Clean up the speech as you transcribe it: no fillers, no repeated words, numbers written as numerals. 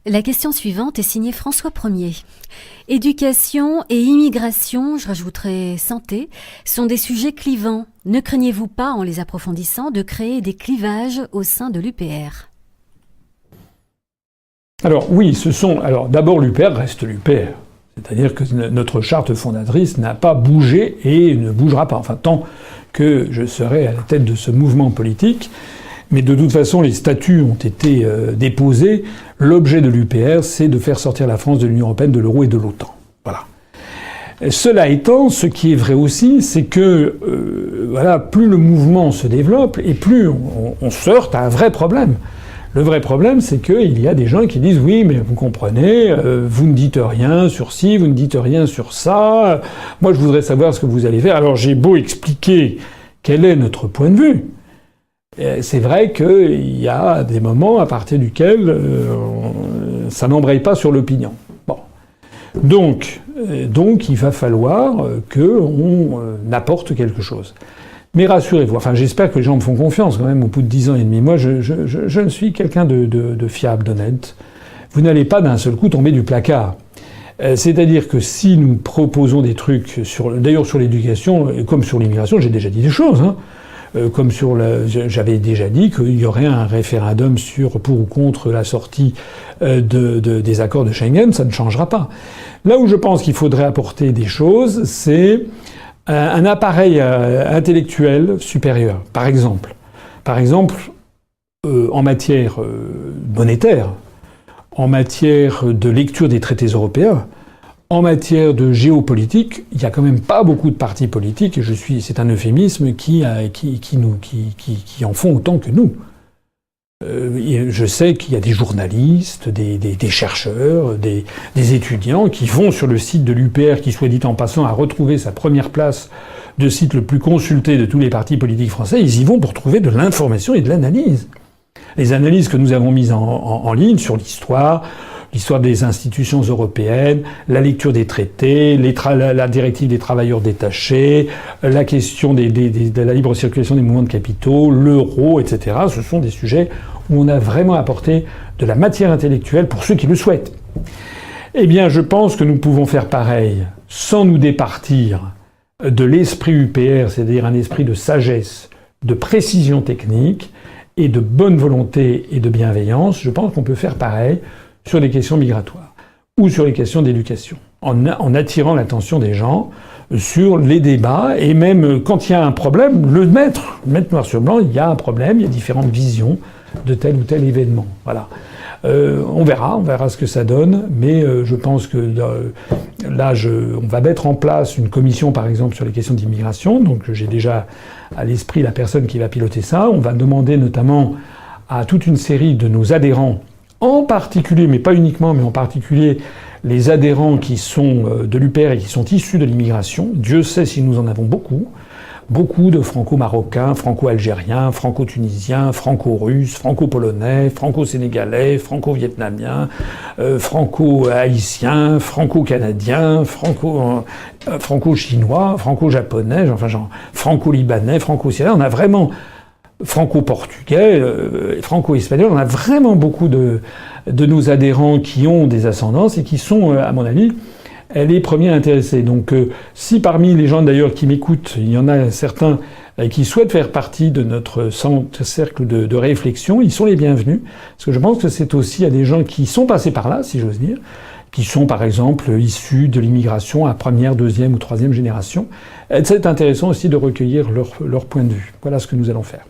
La question suivante est signée François Ier. Éducation et immigration, je rajouterai santé, sont des sujets clivants. Ne craignez-vous pas, en les approfondissant, de créer des clivages au sein de l'UPR ? Alors oui, d'abord l'UPR reste l'UPR. C'est-à-dire que notre charte fondatrice n'a pas bougé et ne bougera pas. Enfin, tant que je serai à la tête de ce mouvement politique. Mais de toute façon, les statuts ont été déposés. L'objet de l'UPR, c'est de faire sortir la France de l'Union européenne, de l'euro et de l'OTAN. Voilà. Cela étant, ce qui est vrai aussi, c'est que plus le mouvement se développe et plus on se heurte à un vrai problème. Le vrai problème, c'est qu'il y a des gens qui disent « Oui, mais vous comprenez, vous ne dites rien sur ci, vous ne dites rien sur ça. Moi, je voudrais savoir ce que vous allez faire. » Alors j'ai beau expliquer quel est notre point de vue. C'est vrai qu'il y a des moments à partir duquel ça n'embraye pas sur l'opinion. Bon. Donc, il va falloir qu'on apporte quelque chose. Mais rassurez-vous, enfin j'espère que les gens me font confiance quand même au bout de 10 ans et demi. Moi, je ne suis quelqu'un de fiable, d'honnête. Vous n'allez pas d'un seul coup tomber du placard. C'est-à-dire que si nous proposons des trucs d'ailleurs sur l'éducation, comme sur l'immigration, j'ai déjà dit des choses, hein. J'avais déjà dit qu'il y aurait un référendum pour ou contre la sortie des accords de Schengen, ça ne changera pas. Là où je pense qu'il faudrait apporter des choses, c'est un appareil intellectuel supérieur. Par exemple, en matière monétaire, en matière de lecture des traités européens, en matière de géopolitique, il y a quand même pas beaucoup de partis politiques, et c'est un euphémisme, qui en font autant que nous. Je sais qu'il y a des journalistes, des chercheurs, des étudiants qui vont sur le site de l'UPR, qui, soit dit en passant, a retrouvé sa première place de site le plus consulté de tous les partis politiques français. Ils y vont pour trouver de l'information et de l'analyse. Les analyses que nous avons mises en ligne sur l'histoire des institutions européennes, la lecture des traités, la directive des travailleurs détachés, la question de la libre circulation des mouvements de capitaux, l'euro, etc. Ce sont des sujets où on a vraiment apporté de la matière intellectuelle pour ceux qui le souhaitent. Eh bien, je pense que nous pouvons faire pareil sans nous départir de l'esprit UPR, c'est-à-dire un esprit de sagesse, de précision technique et de bonne volonté et de bienveillance. Je pense qu'on peut faire pareil sur les questions migratoires ou sur les questions d'éducation, en attirant l'attention des gens sur les débats, et même quand il y a un problème, le mettre noir sur blanc, il y a un problème, il y a différentes visions de tel ou tel événement. Voilà. On verra ce que ça donne, mais je pense que là, on va mettre en place une commission, par exemple, sur les questions d'immigration. Donc j'ai déjà à l'esprit la personne qui va piloter ça. On va demander notamment à toute une série de nos adhérents, en particulier, mais pas uniquement, mais en particulier les adhérents qui sont de l'UPR et qui sont issus de l'immigration. Dieu sait si nous en avons beaucoup. Beaucoup de franco-marocains, franco-algériens, franco-tunisiens, franco-russes, franco-polonais, franco-sénégalais, franco-vietnamiens, franco-haïtiens, franco-canadiens, franco-chinois, franco-japonais, franco-libanais, franco-syrien. On a vraiment franco-portugais, franco-espagnol. On a vraiment beaucoup de nos adhérents qui ont des ascendances et qui sont, à mon avis, les premiers intéressés. Donc si parmi les gens d'ailleurs qui m'écoutent, il y en a certains qui souhaitent faire partie de notre cercle de réflexion, ils sont les bienvenus. Parce que je pense que c'est aussi à des gens qui sont passés par là, si j'ose dire, qui sont par exemple issus de l'immigration à première, deuxième ou troisième génération. C'est intéressant aussi de recueillir leur point de vue. Voilà ce que nous allons faire.